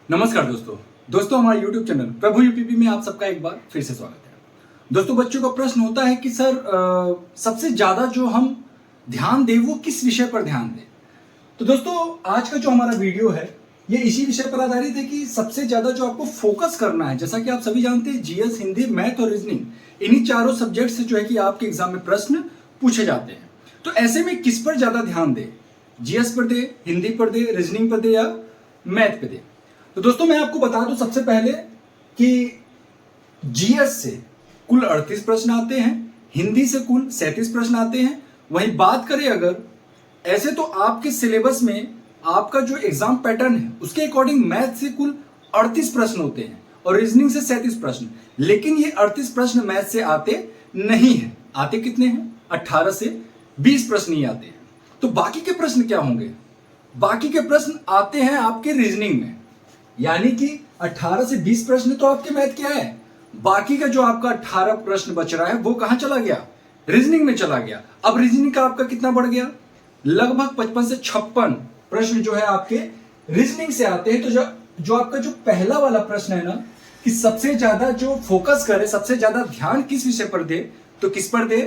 नमस्कार दोस्तों हमारे YouTube चैनल प्रभु यूपीपी में आप सबका एक बार फिर से स्वागत है। दोस्तों बच्चों का प्रश्न होता है कि सर सबसे ज्यादा जो हम ध्यान दें वो किस विषय पर ध्यान दें। तो दोस्तों आज का जो हमारा वीडियो है ये इसी विषय पर आधारित है कि सबसे ज्यादा जो आपको फोकस करना है। जैसा कि आप सभी जानते हैं जीएस, हिंदी, मैथ और रीजनिंग, इन्हीं चारों सब्जेक्ट से जो है कि आपके एग्जाम में प्रश्न पूछे जाते हैं। तो ऐसे में किस पर ज्यादा ध्यान दे, जीएस पर दे, हिंदी पर दे, रीजनिंग पर दे या मैथ पे दे। तो दोस्तों मैं आपको बता दूं सबसे पहले कि जीएस से कुल 38 प्रश्न आते हैं, हिंदी से कुल 37 प्रश्न आते हैं। वहीं बात करें अगर ऐसे तो आपके सिलेबस में आपका जो एग्जाम पैटर्न है उसके अकॉर्डिंग मैथ से कुल 38 प्रश्न होते हैं और रीजनिंग से 37 प्रश्न। लेकिन ये 38 प्रश्न मैथ से आते नहीं है। आते कितने हैं? 18 से 20 प्रश्न ही आते हैं। तो बाकी के प्रश्न क्या होंगे? बाकी के प्रश्न आते हैं आपके रीजनिंग में, यानी कि 18 से 20 प्रश्न तो आपके मैथ क्या है, बाकी का जो आपका 18 प्रश्न बच रहा है वो कहां चला गया? रीजनिंग में चला गया। अब रीजनिंग का आपका कितना बढ़ गया? लगभग 55 से 56 प्रश्न जो है आपके रीजनिंग से आते हैं। तो जो आपका जो पहला वाला प्रश्न है ना कि सबसे ज्यादा जो फोकस करे, सबसे ज्यादा ध्यान किस विषय पर दे, तो किस पर दे?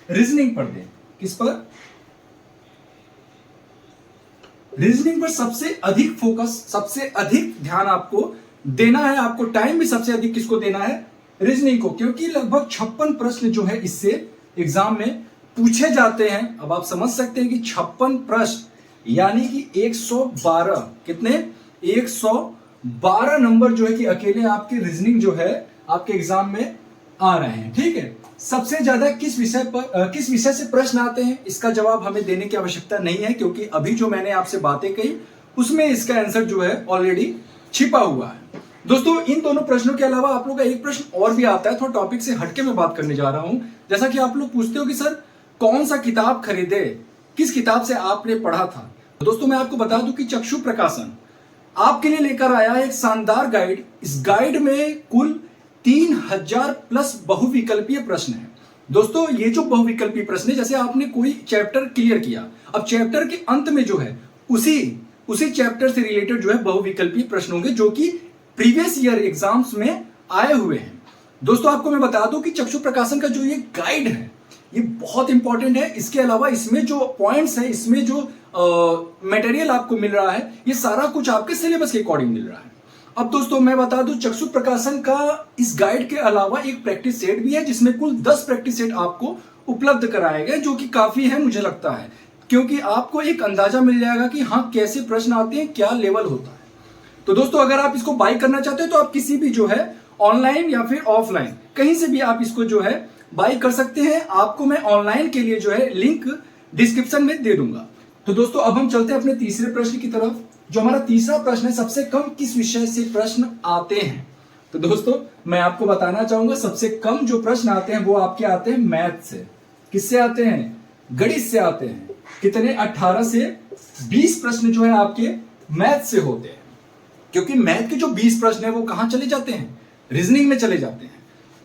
रीजनिंग पर दे। किस पर? रीजनिंग पर सबसे अधिक फोकस, सबसे अधिक ध्यान आपको देना है। आपको टाइम भी सबसे अधिक किसको देना है? रीजनिंग को, क्योंकि लगभग 56 प्रश्न जो है इससे एग्जाम में पूछे जाते हैं। अब आप समझ सकते हैं कि 56 प्रश्न यानी कि 112, कितने? 112 नंबर जो है कि अकेले आपके रीजनिंग जो है आपके एग्जाम में आ रहे हैं। ठीक है, सबसे ज्यादा किस विषय से प्रश्न आते हैं इसका जवाब हमें देने की आवश्यकता नहीं है, क्योंकि अभी जो मैंने आपसे बातें कही उसमें इसका आंसर जो है ऑलरेडी छिपा हुआ है। दोस्तों इन दोनों प्रश्नों के अलावा आप लोगों का एक प्रश्न और भी आता है, थोड़ा टॉपिक से हटके मैं बात करने जा रहा हूं। जैसा कि आप लोग पूछते हो कि सर कौन सा किताब खरीदे, किस किताब से आपने पढ़ा था। तो दोस्तों मैं आपको बता दूं कि चक्षु प्रकाशन आपके लिए लेकर आया है एक शानदार गाइड। इस गाइड में कुल 3000 प्लस बहुविकल्पीय प्रश्न है। दोस्तों ये जो बहुविकल्पीय प्रश्न है, जैसे आपने कोई चैप्टर क्लियर किया, अब चैप्टर के अंत में जो है उसी चैप्टर से रिलेटेड जो है बहुविकल्पीय प्रश्न होंगे जो कि प्रीवियस ईयर एग्जाम्स में आए हुए हैं। दोस्तों आपको मैं बता दूं कि चक्षु प्रकाशन का जो ये गाइड है ये बहुत इंपॉर्टेंट है। इसके अलावा इसमें जो पॉइंट्स है, इसमें जो मटेरियल आपको मिल रहा है, ये सारा कुछ आपके सिलेबस के अकॉर्डिंग मिल रहा है। अब दोस्तों मैं बता दूं चक्षु प्रकाशन का इस गाइड के अलावा एक प्रैक्टिस सेट भी है जिसमें कुल 10 प्रैक्टिस सेट आपको उपलब्ध कराए गए, जो कि काफी है मुझे लगता है, क्योंकि आपको एक अंदाजा मिल जाएगा कि हाँ कैसे प्रश्न आते हैं, क्या लेवल होता है। तो दोस्तों अगर आप इसको बाय करना चाहते हो तो आप किसी भी जो है ऑनलाइन या फिर ऑफलाइन कहीं से भी आप इसको जो है बाय कर सकते हैं। आपको मैं ऑनलाइन के लिए जो है लिंक डिस्क्रिप्शन में दे दूंगा। तो दोस्तों अब हम चलते हैं अपने तीसरे प्रश्न की तरफ। जो हमारा तीसरा प्रश्न है, सबसे कम किस विषय से प्रश्न आते हैं। तो दोस्तों मैं आपको बताना चाहूंगा सबसे कम जो प्रश्न आते हैं वो आपके आते हैं मैथ से। किससे आते हैं? गणित से आते हैं। कितने? 18 से 20 प्रश्न जो है आपके मैथ से होते हैं, क्योंकि मैथ के जो 20 प्रश्न है वो कहां चले जाते हैं? रीजनिंग में चले जाते हैं।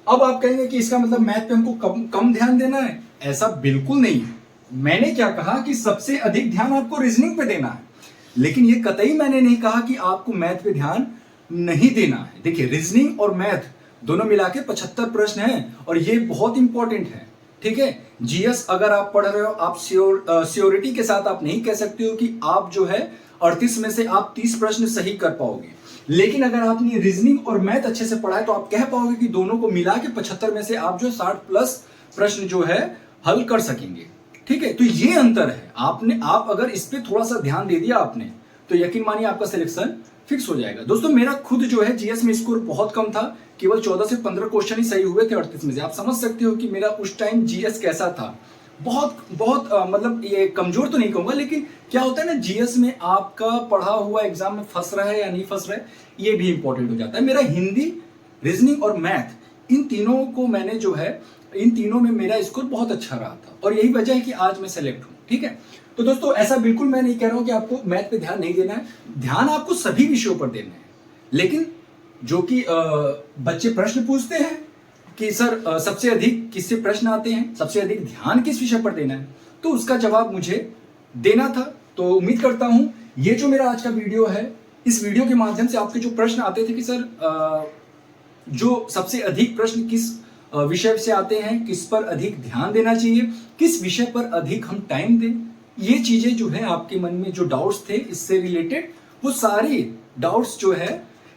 अब आप कहेंगे कि इसका मतलब मैथ पे हमको कम ध्यान देना है। ऐसा बिल्कुल नहीं है। मैंने क्या कहा कि सबसे अधिक ध्यान आपको रीजनिंग पे देना है, लेकिन ये कतई मैंने नहीं कहा कि आपको मैथ पे ध्यान नहीं देना है। देखिए रीजनिंग और मैथ दोनों मिला के 75 प्रश्न हैं और ये बहुत इंपॉर्टेंट है। ठीक है, जीएस अगर आप पढ़ रहे हो, आप श्योरिटी के साथ आप नहीं कह सकते हो कि आप जो है 38 में से आप 30 प्रश्न सही कर पाओगे, लेकिन अगर आपने रीजनिंग और मैथ अच्छे से पढ़ा है तो आप कह पाओगे कि दोनों को मिला के 75 में से आप जो 60 प्लस प्रश्न जो है हल कर सकेंगे। ठीक है, तो ये अंतर है। आप अगर इस पे थोड़ा सा ध्यान दे दिया आपने तो यकीन मानिए आपका सिलेक्शन फिक्स हो जाएगा। दोस्तों मेरा खुद जो है जीएस में स्कोर बहुत कम था, केवल 14 से 15 क्वेश्चन ही सही हुए थे 38 में से। आप समझ सकते हो कि मेरा उस टाइम जीएस कैसा था। बहुत मतलब ये कमजोर तो नहीं कहूंगा, लेकिन क्या होता है ना जीएस में आपका पढ़ा हुआ एग्जाम में फंस रहा है या नहीं फंस रहा है ये भी इंपॉर्टेंट हो जाता है। मेरा हिंदी, रीजनिंग और मैथ इन तीनों को मैंने जो है इन तीनों में मेरा स्कोर बहुत अच्छा रहा था और यही वजह है कि आज मैं सेलेक्ट हूं। ठीक है, तो दोस्तों ऐसा बिल्कुल मैं नहीं कह रहा हूं कि आपको मैथ पे ध्यान नहीं देना है। ध्यान आपको सभी विषयों पर देना है, लेकिन जो कि बच्चे प्रश्न पूछते हैं कि सर सबसे अधिक किससे प्रश्न आते हैं, सबसे अधिक ध्यान किस विषय पर देना है, तो उसका जवाब मुझे देना था। तो उम्मीद करता हूं ये जो मेरा आज का वीडियो है इस वीडियो के माध्यम से आपके जो प्रश्न आते थे कि सर जो सबसे अधिक प्रश्न किस विषय से आते हैं, किस पर अधिक ध्यान देना चाहिए, किस विषय पर अधिक हम टाइम दें, ये चीजें जो है आपके मन में जो डाउट्स थे इससे रिलेटेड, वो सारे डाउट्स जो है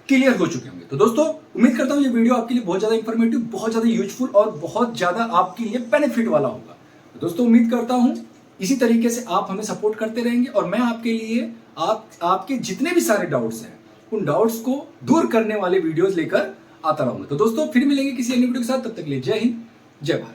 क्लियर हो चुके होंगे। तो दोस्तों उम्मीद करता हूं ये वीडियो आपके लिए बहुत ज्यादा इंफॉर्मेटिव, बहुत ज्यादा यूजफुल और बहुत ज्यादा आपके लिए बेनिफिट वाला होगा। तो दोस्तों उम्मीद करता हूं इसी तरीके से आप हमें सपोर्ट करते रहेंगे और मैं आपके लिए आपके जितने भी सारे डाउट्स हैं उन डाउट्स को दूर करने वाले वीडियोस लेकर आता रहूंगा। तो दोस्तों फिर मिलेंगे किसी अन्य वीडियो के साथ, तब तक के लिए जय हिंद, जय भारत।